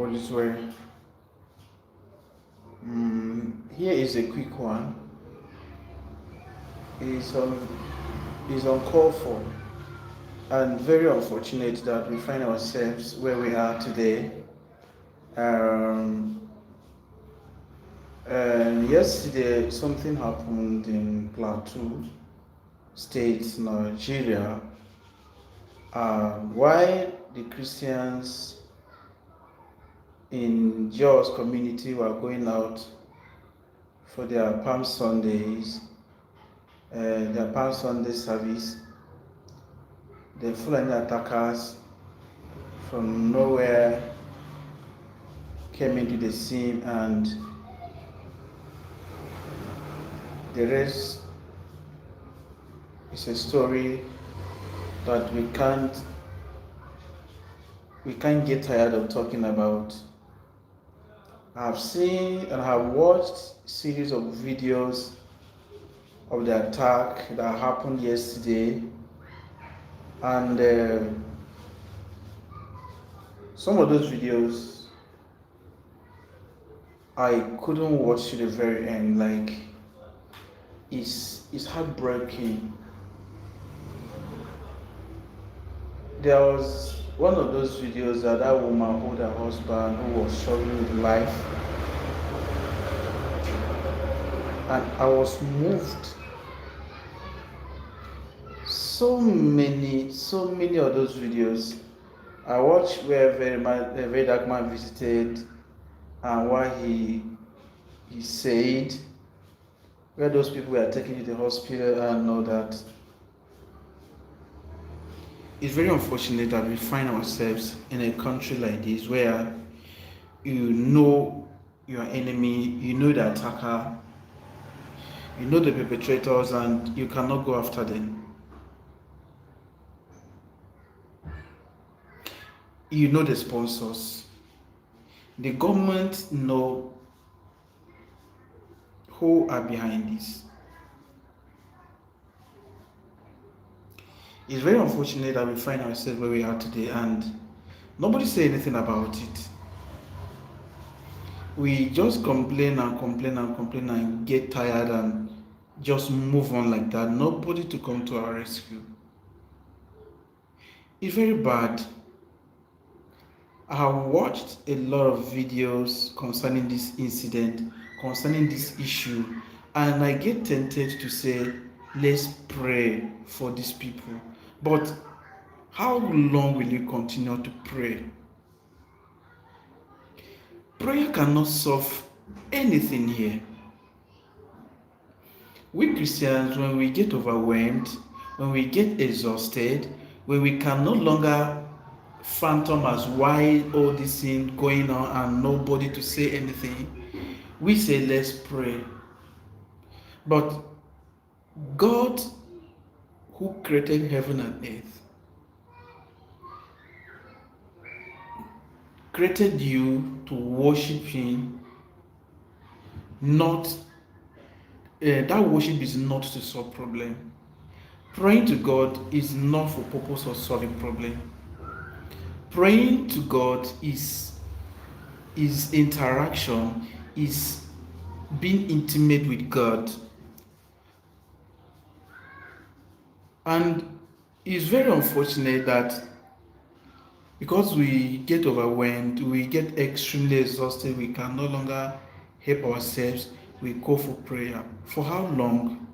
all is well. Here is a quick one. It's uncalled for and very unfortunate that we find ourselves where we are today. Um, and yesterday, something happened in Plateau State, Nigeria. Why the Christians in Jos community were going out for their Palm Sundays, their Palm Sunday service, the Fulani attackers from nowhere came into the scene, and the rest is a story that we can't get tired of talking about. I've seen and have watched a series of videos of the attack that happened yesterday, and some of those videos I couldn't watch to the very end. Like, it's heartbreaking. There was one of those videos that woman owed her husband who was struggling with life, and I was moved. So many of those videos I watched where a very dark man visited, and what he said, where those people were taken to the hospital and all that. It's very unfortunate that we find ourselves in a country like this where you know your enemy, you know the attacker, you know the perpetrators, and you cannot go after them. You know the sponsors. The government know who are behind this. It's very unfortunate that we find ourselves where we are today and nobody say anything about it. We just complain and get tired and just move on like that. Nobody to come to our rescue. It's very bad. I have watched a lot of videos concerning this incident, concerning this issue, and I get tempted to say, let's pray for these people. But how long will you continue to pray? Prayer cannot solve anything here. We Christians, when we get overwhelmed, when we get exhausted, when we can no longer fathom as why all this thing going on and nobody to say anything, we say let's pray. But God, who created heaven and earth, created you to worship Him. Not that worship is not to solve problem. Praying to God is not for purpose of solving problem. Praying to God is interaction, is being intimate with God. And it's very unfortunate that because we get overwhelmed, we get extremely exhausted, we can no longer help ourselves, we go for prayer. For how long?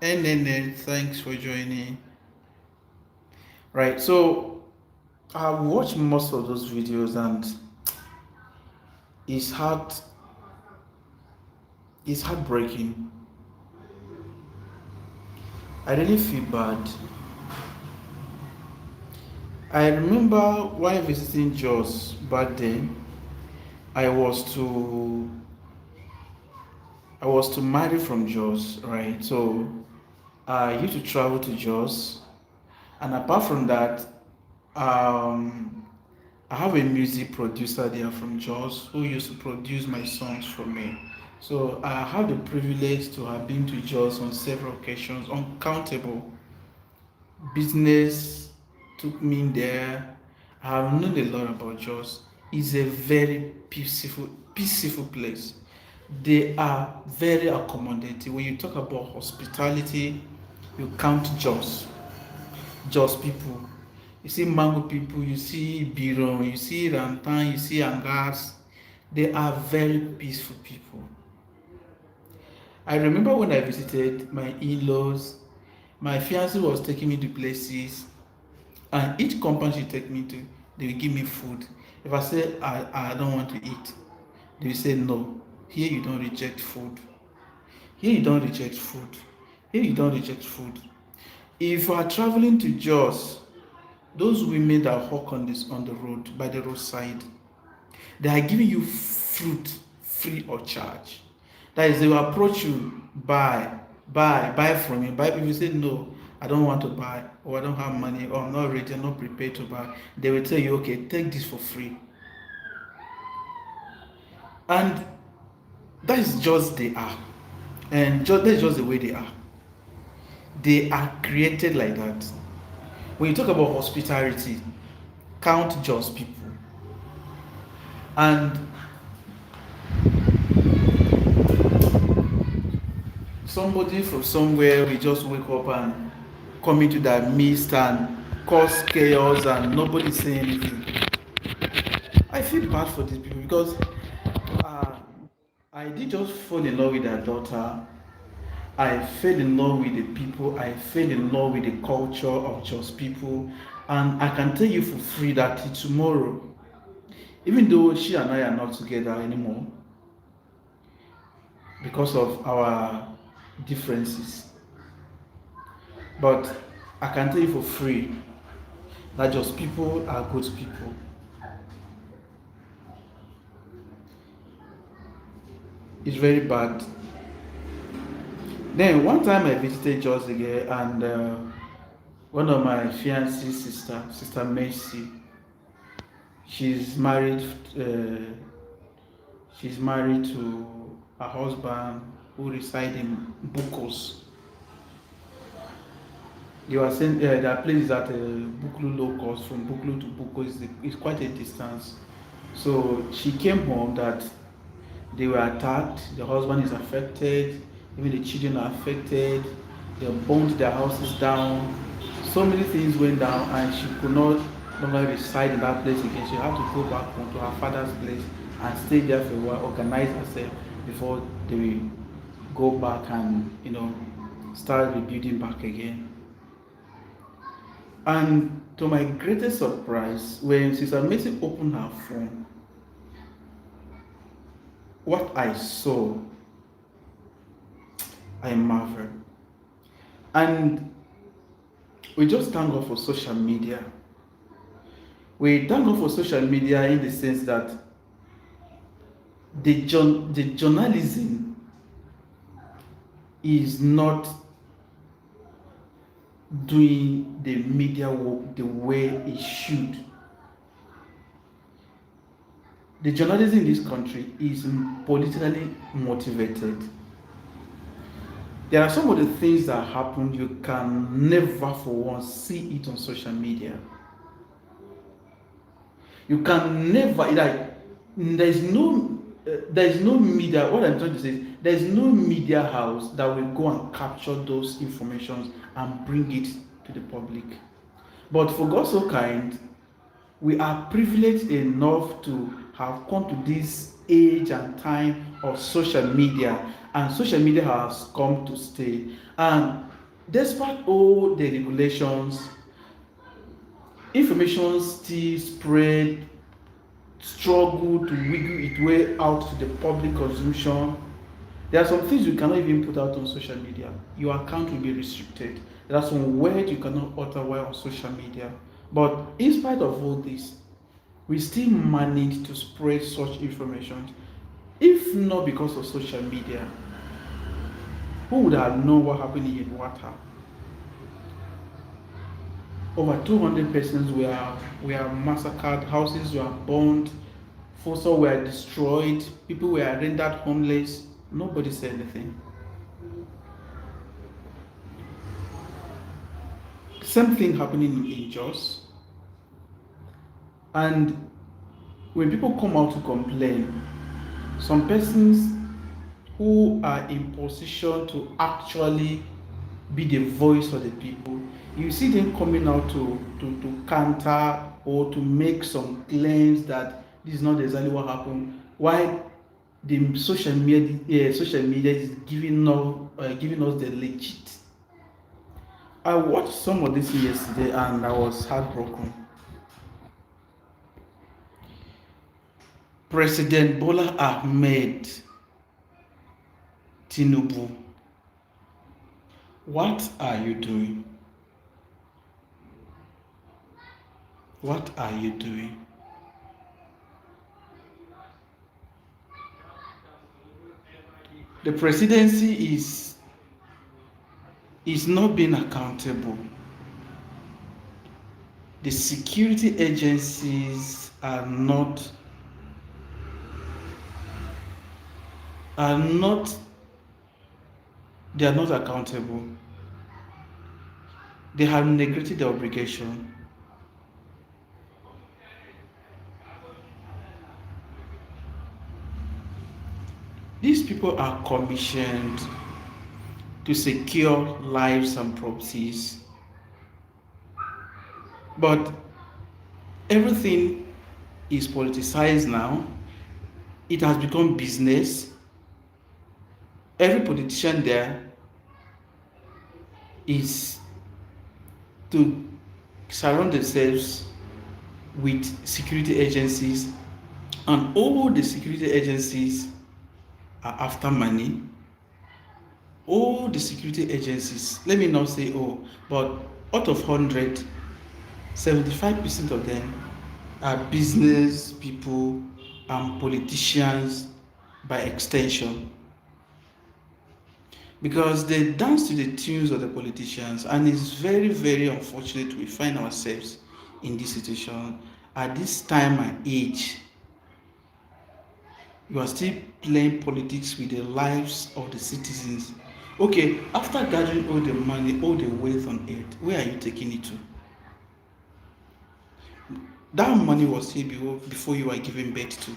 NNN, thanks for joining. Right, so I've watched most of those videos and it's heartbreaking. I really feel bad. I remember while visiting Jos back then, I was to marry from Jos, right? So I used to travel to Jos, and apart from that, I have a music producer there from Jos who used to produce my songs for me. So I have the privilege to have been to Jos on several occasions, uncountable. Business took me there. I have known a lot about Jos. It's a very peaceful place. They are very accommodating. When you talk about hospitality, you count Jos people. You see Mango people, you see Biron, you see Rantan, you see Angas. They are very peaceful people. I remember when I visited my in-laws, my fiancé was taking me to places, and each compound she take me to, they will give me food. If I say I don't want to eat, they will say no. Here you don't reject food. Here you don't reject food. Here you don't reject food. If you are traveling to Jos, those women that hawk on the road by the roadside, they are giving you fruit free of charge. That is, they will approach you, buy from you. Buy. If you say no, I don't want to buy, or I don't have money, or I'm not ready, I'm not prepared to buy, they will tell you, okay, take this for free. And that is just they are. And that's just the way they are. They are created like that. When you talk about hospitality, count just people. And somebody from somewhere will just wake up and come into that mist and cause chaos and nobody say anything. I feel bad for these people because uh, I did just fall in love with their daughter. I fell in love with the people. I fell in love with the culture of just people. And I can tell you for free that tomorrow, even though she and I are not together anymore because of our differences, but I can tell you for free that just people are good people. It's very bad. Then one time I visited Jos again, and one of my fiance's sister Mercy, she's married. She's married to a husband who reside in Bukos. You are saying there are places at Buklu low cost. From Buklu to Buko is quite a distance. So she came home that they were attacked, the husband is affected, even the children are affected, they burned their houses down. So many things went down and she could not longer reside in that place again. She had to go back home to her father's place and stay there for a while, organize herself before they will go back and start rebuilding back again. And to my greatest surprise, when Sister Mercy opened her phone, what I saw, I marveled. And we just thank God for social media. We thank God for social media in the sense that the journalism is not doing the media work the way it should. The journalism in this country is politically motivated. There are some of the things that happen you can never for once see it on social media. You can never, there is no media. What I'm trying to say is there is no media house that will go and capture those informations and bring it to the public. But for God so kind, we are privileged enough to have come to this age and time of social media, and social media has come to stay. And despite all the regulations, information still spread, struggle to wiggle its way out to the public consumption. There are some things you cannot even put out on social media. Your account will be restricted. There are some words you cannot utter while on social media. But in spite of all this, we still manage to spread such information. If not because of social media, who would have known what happened in Yedwata? Over 200 persons were massacred, houses were burned, fossils were destroyed, people were rendered homeless. Nobody said anything. Same thing happening in Jos. And when people come out to complain, some persons who are in position to actually be the voice of the people, you see them coming out to counter or to make some claims that this is not exactly what happened. Why the social media is giving us the legit. I watched some of this yesterday and I was heartbroken. President Bola Ahmed Tinubu, what are you doing? What are you doing? The presidency is not being accountable. The security agencies are not they are not accountable. They have neglected their obligation. These people are commissioned to secure lives and properties, but everything is politicized now. It has become business. Every politician there is to surround themselves with security agencies, and all the security agencies are after money. All the security agencies, let me not say all, but out of 100, 75% of them are business people and politicians by extension, because they dance to the tunes of the politicians, and it's very, very unfortunate we find ourselves in this situation at this time and age. You are still playing politics with the lives of the citizens. Okay, after gathering all the money, all the wealth on earth, where are you taking it to? That money was here before you were given birth to.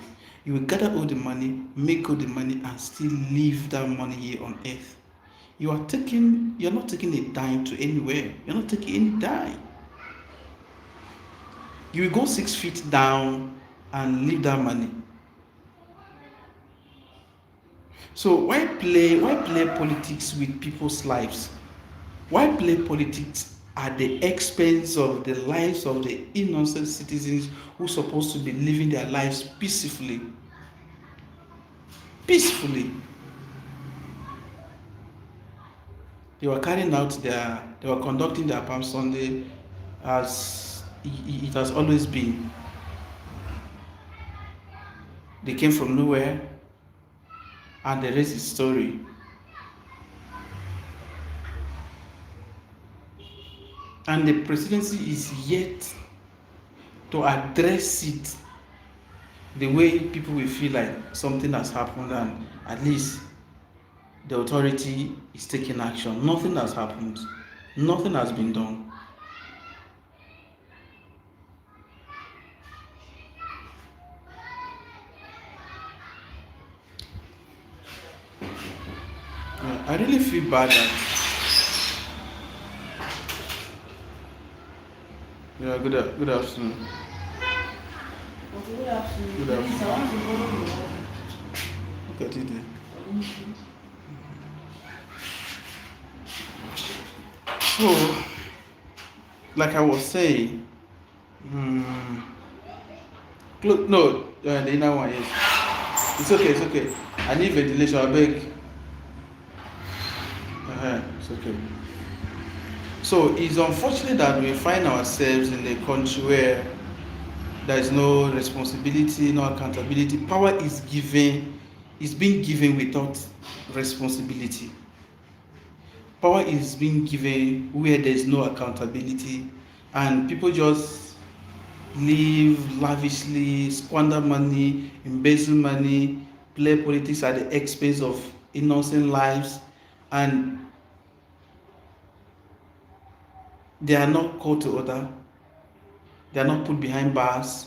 You will gather all the money, make all the money, and still leave that money here on earth. You're not taking a dime to anywhere. You're not taking any dime. You will go 6 feet down and leave that money. So why play politics with people's lives? Why play politics at the expense of the lives of the innocent citizens who are supposed to be living their lives peacefully? Peacefully. They were conducting their Palm Sunday as it has always been. They came from nowhere, and the rest is story. And the presidency is yet to address it the way people will feel like something has happened and at least the authority is taking action. Nothing has happened. Nothing has been done. Yeah, I really feel bad that. Yeah, good afternoon. Good afternoon. Good Please, I want to afternoon. borrow your water. Look at it there. So, like I was saying, no, the inner one, yes. It's okay. I need ventilation, I beg. It's okay. So, it's unfortunate that we find ourselves in a country where there is no responsibility, no accountability. Power is being given without responsibility. Power is being given where there is no accountability, and people just live lavishly, squander money, embezzle money, play politics at the expense of innocent lives, and they are not called to order. They are not put behind bars.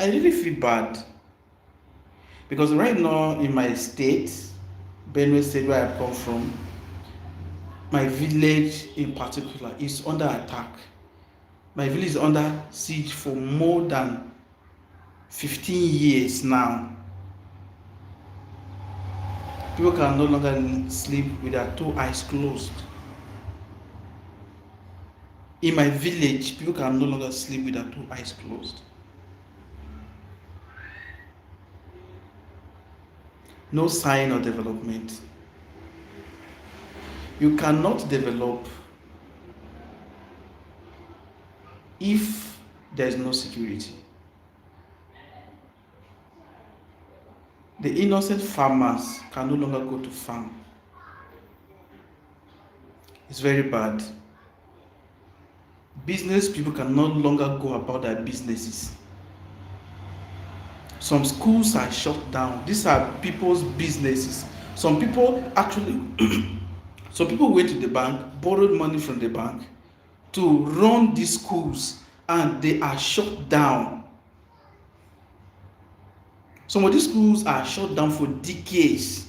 I really feel bad because right now in my state, Benue State, where I come from, my village in particular is under attack. My village is under siege for more than 15 years now. People can no longer sleep with their two eyes closed. In my village, people can no longer sleep with their two eyes closed. No sign of development. You cannot develop if there is no security. The innocent farmers can no longer go to farm. It's very bad. Business people can no longer go about their businesses. Some schools are shut down. These are people's businesses. Some people actually, some people went to the bank, borrowed money from the bank to run these schools, and they are shut down. Some of these schools are shut down for decades.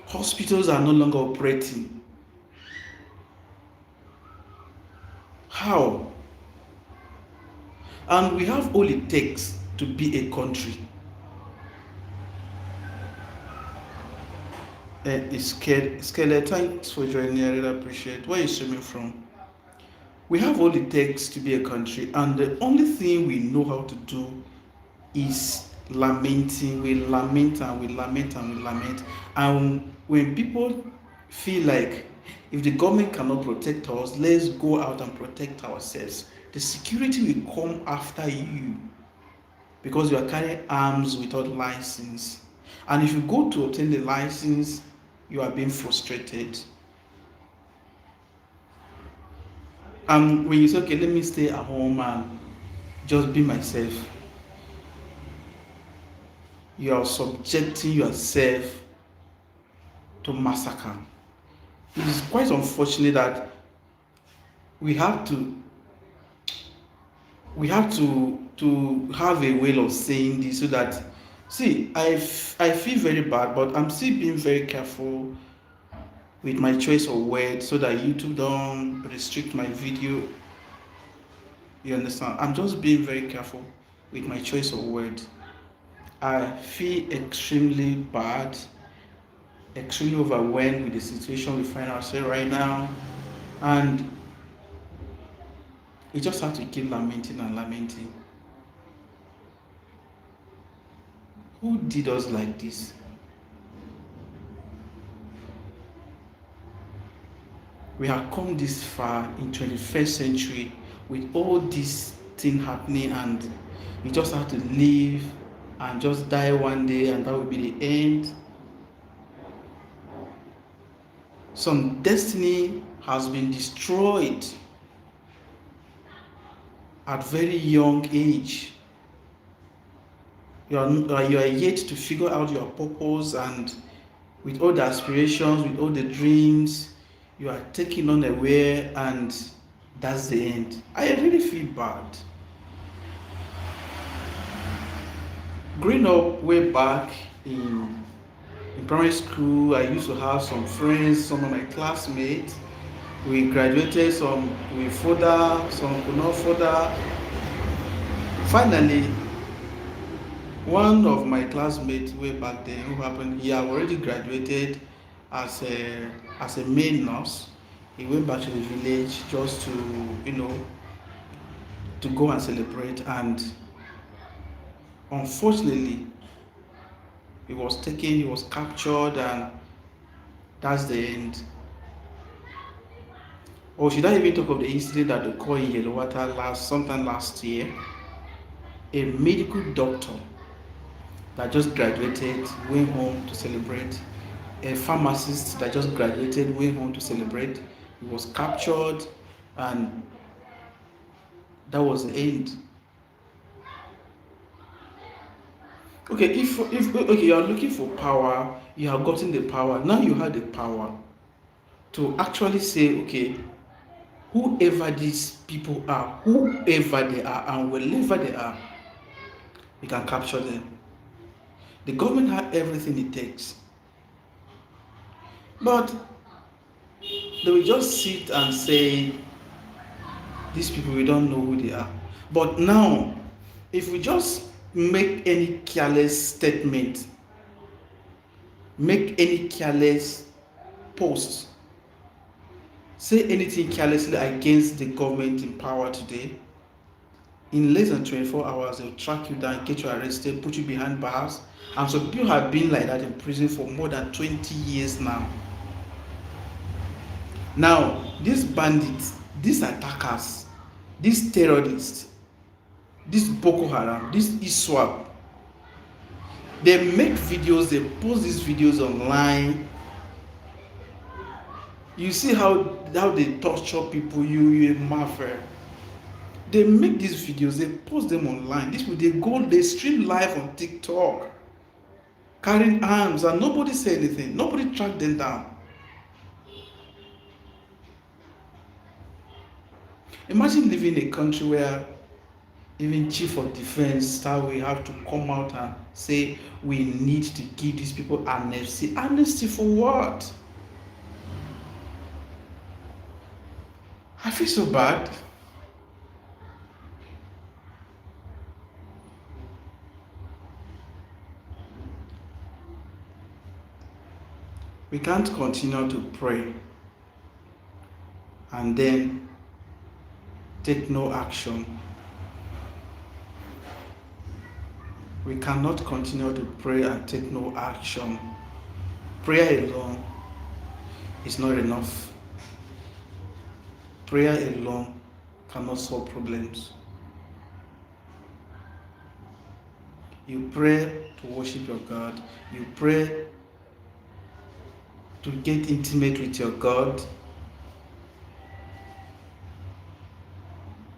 Hospitals are no longer operating. How? And we have all it takes to be a country. Thanks for joining. I really appreciate. Where are you streaming from? We have all it takes to be a country, and the only thing we know how to do is lamenting. We lament and we lament and we lament. And when people feel like if the government cannot protect us, let's go out and protect ourselves. The security will come after you because you are carrying arms without license. And if you go to obtain the license, you are being frustrated. And when you say, okay, let me stay at home and just be myself, you are subjecting yourself to massacre. It is quite unfortunate that we have to have a way of saying this so that, see, I feel very bad, but I'm still being very careful with my choice of words so that YouTube don't restrict my video. You understand? I'm just being very careful with my choice of words. I feel extremely bad, extremely overwhelmed with the situation we find ourselves right now, and we just have to keep lamenting and lamenting. Who did us like this? We have come this far in 21st century with all this thing happening, and we just have to live and just die one day, and that will be the end. Some destiny has been destroyed at very young age. You are yet to figure out your purpose, and with all the aspirations, with all the dreams, you are taken unaware, and that's the end. I really feel bad. Growing up way back in primary school, I used to have some friends, some of my classmates. We graduated, some we further, some could not further. Finally, one of my classmates way back then, who happened, he had already graduated as a main nurse. He went back to the village just to to go and celebrate, and unfortunately he was captured, and that's the end. Or should I even talk of the incident that occurred in Yellowwater sometime last year? A medical doctor that just graduated went home to celebrate. A pharmacist that just graduated went home to celebrate. He was captured, and that was the end. Okay, if okay, you are looking for power, you have gotten the power. Now you have the power to actually say, okay, whoever these people are, whoever they are, and wherever they are, we can capture them. The government has everything it takes. But they will just sit and say, these people, we don't know who they are. But now, if we just make any careless statement, make any careless post, say anything carelessly against the government in power today, in less than 24 hours, they'll track you down, get you arrested, put you behind bars. And some people have been like that in prison for more than 20 years now. Now, these bandits, these attackers, these terrorists, this Boko Haram, this ISWAP, they make videos, they post these videos online. You see how they torture people, you a mafia. They make these videos, they post them online. These people, they stream live on TikTok, carrying arms, and nobody say anything. Nobody track them down. Imagine living in a country where even chief of defense style will have to come out and say we need to give these people amnesty. Amnesty for what? I feel so bad. We can't continue to pray and then take no action. We cannot continue to pray and take no action. Prayer alone is not enough. Prayer alone cannot solve problems. You pray to worship your God. You pray to get intimate with your God.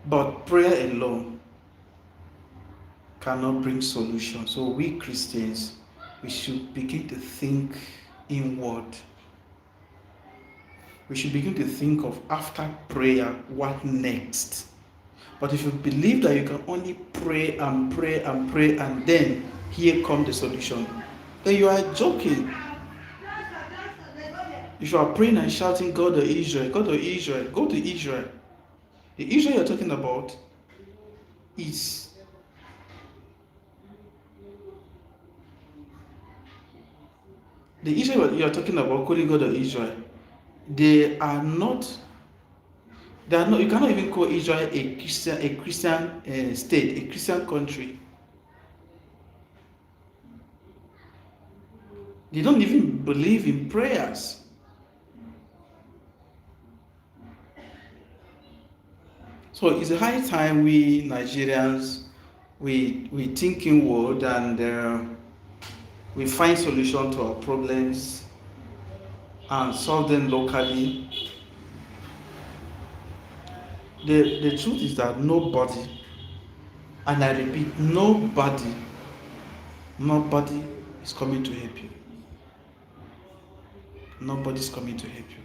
But prayer alone cannot bring solution. So we Christians, we should begin to think inward. We should begin to think of, after prayer, what next? But if you believe that you can only pray and pray and pray and then here come the solution, then you are joking. If you are praying and shouting, God of Israel, God of Israel, go to Israel. The Israel you're talking about is the Israel you're talking about, calling God of Israel. They are not. You cannot even call Israel a Christian state, a Christian country. They don't even believe in prayers. So it's a high time we Nigerians, we think inward and we find solution to our problems and solve them locally. The truth is that nobody, and I repeat, nobody is coming to help you. Nobody's coming to help you.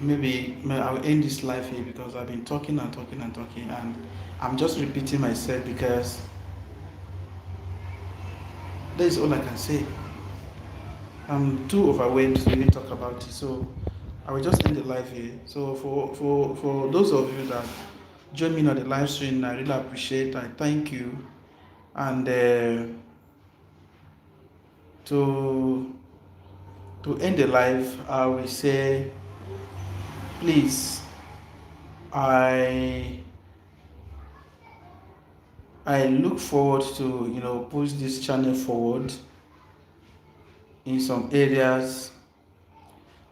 Maybe I'll end this live here because I've been talking and I'm just repeating myself because that is all I can say. I'm too overwhelmed to really talk about it, so I will just end the live here. So for those of you that join me on the live stream, I really appreciate. I thank you, and to end the live, I will say, please, I look forward to push this channel forward. In some areas,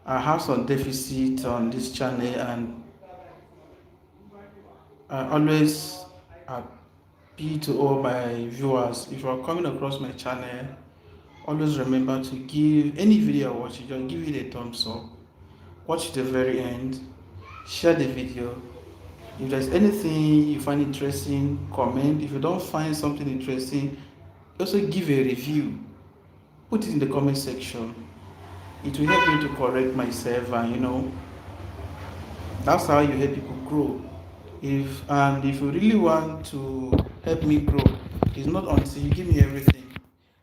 I have some deficit on this channel, and I always appeal to all my viewers. If you are coming across my channel, always remember to give any video I watch, just give it a thumbs up. Watch to the very end. Share the video. If there's anything you find interesting, comment. If you don't find something interesting, also give a review. put it in the comment section. It will help me to correct myself, and that's how you help people grow. If you really want to help me grow, it's not until you give me everything.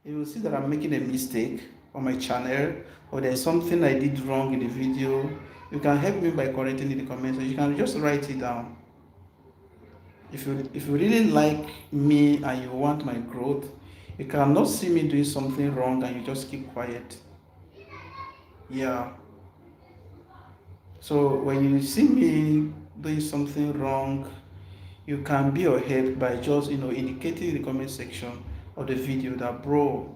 If you see that I'm making a mistake on my channel, or there's something I did wrong in the video, you can help me by correcting in the comments. So you can just write it down. If you really like me and you want my growth, you cannot see me doing something wrong and you just keep quiet. Yeah. So when you see me doing something wrong, you can be or help by just indicating in the comment section of the video that, bro,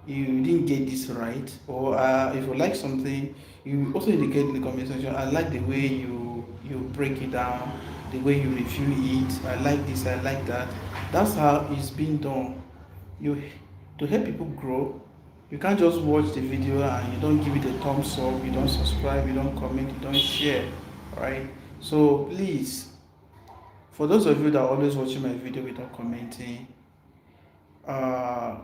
you didn't get this right. Or if you like something, you also indicate in the comment section, I like the way you break it down, the way you review it, I like this, I like that. That's how it's being done. You To help people grow, you can't just watch the video and you don't give it a thumbs up, you don't subscribe, you don't comment, you don't share. All right. So please, for those of you that are always watching my video without commenting, uh,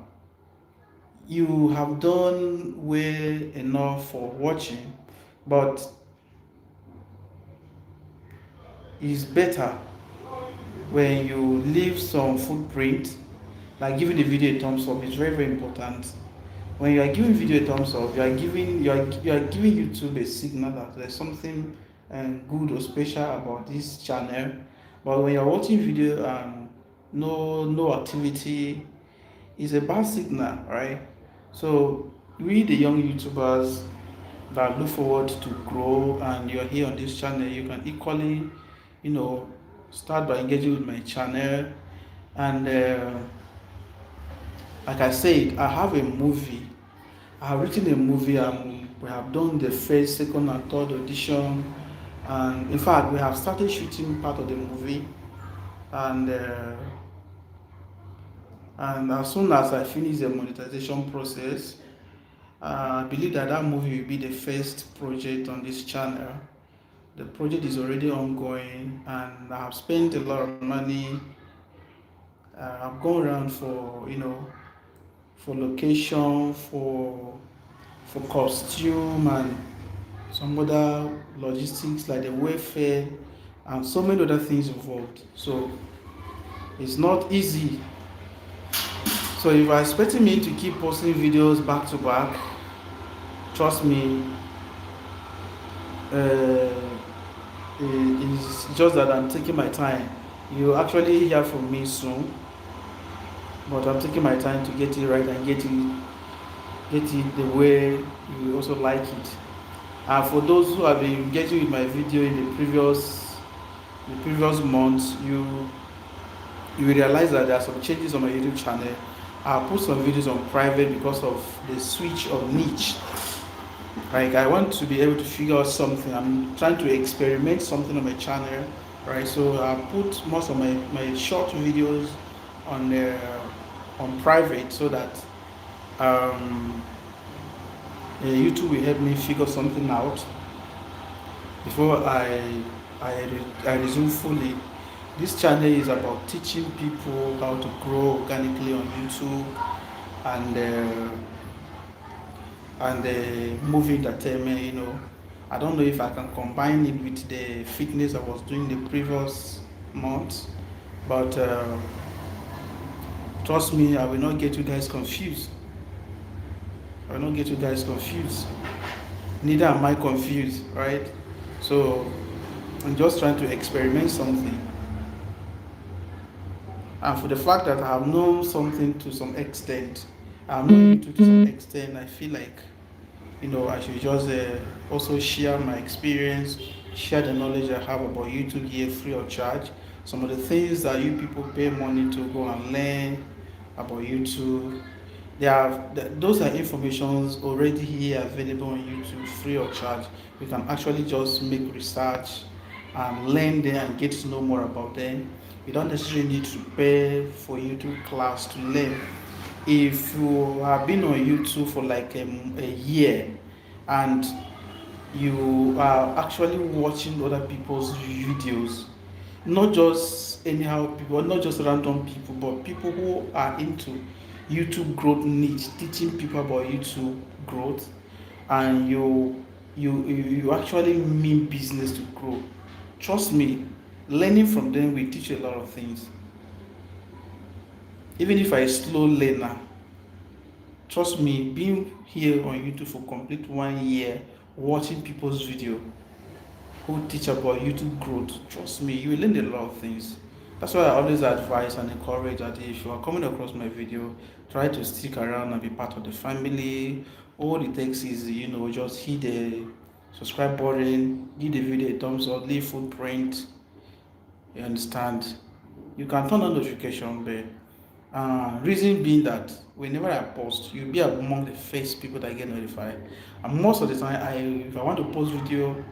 you have done well enough for watching, but it's better when you leave some footprint, like giving the video a thumbs up. It's very, very important. When you are giving video a thumbs up, you are giving YouTube a signal that there's something good or special about this channel. But when you're watching video and no activity, it's a bad signal, right? So we, the young YouTubers that look forward to grow, and you're here on this channel, you can equally, start by engaging with my channel. And like I said, I have a movie. I have written a movie, and we have done the first, second, and third audition. And in fact, we have started shooting part of the movie. And as soon as I finish the monetization process, I believe that that movie will be the first project on this channel. The project is already ongoing, and I have spent a lot of money. I've gone around for location, for costume, and some other logistics like the welfare, and so many other things involved. So it's not easy. So if you're expecting me to keep posting videos back to back, trust me, it's just that I'm taking my time. You actually hear from me soon, but I'm taking my time to get it right and get it the way you also like it. And for those who have been engaging with my video in the previous months, you will realize that there are some changes on my YouTube channel. I put some videos on private because of the switch of niche. Like, I want to be able to figure out something. I'm trying to experiment something on my channel, right? So I put most of my short videos on private, so that YouTube will help me figure something out before I resume fully. This channel is about teaching people how to grow organically on YouTube, and movie entertainment. I don't know if I can combine it with the fitness I was doing the previous months, but trust me, I will not get you guys confused. Neither am I confused, right? So I'm just trying to experiment something. And for the fact that I have known something to some extent, I have known YouTube to some extent, I feel like, I should just also share my experience, share the knowledge I have about YouTube here free of charge. Some of the things that you people pay money to go and learn about YouTube, those are informations already here available on YouTube free of charge. You can actually just make research and learn them and get to know more about them. You don't necessarily need to pay for YouTube class to learn. If you have been on YouTube for like a year, and you are actually watching other people's videos, not just anyhow people, not just random people, but people who are into YouTube growth niche, teaching people about YouTube growth, and you actually mean business to grow. Trust me, learning from them will teach you a lot of things. Even if I a slow learner, trust me, being here on YouTube for complete 1 year, watching people's video who teach about YouTube growth, trust me, you will learn a lot of things. That's why I always advise and encourage that if you are coming across my video, try to stick around and be part of the family. All it takes is, just hit the subscribe button, give the video a thumbs up, leave footprint. You understand? You can turn on notification bell. Reason being that whenever I post, you'll be among the first people that get notified. And most of the time, if I want to post video,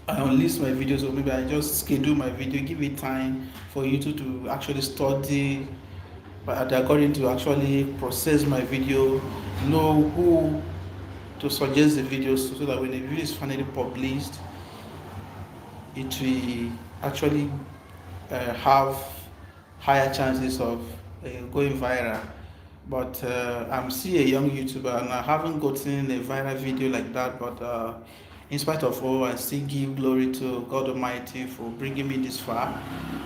I unlist my videos, or maybe I just schedule my video, give it time for you to actually study, but according to actually process my video, know who to suggest the videos to, so that when the video is finally published, it will actually have higher chances of going viral. But I'm still a young YouTuber and I haven't gotten a viral video like that. But in spite of all, I still give glory to God Almighty for bringing me this far.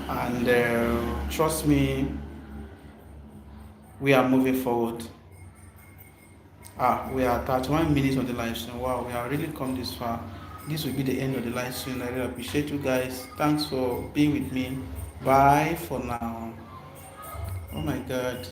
And trust me, we are moving forward. We are 31 minutes on the live stream. Wow, we have really come this far. This will be the end of the live stream. I really appreciate you guys. Thanks for being with me. Bye for now. Oh my God.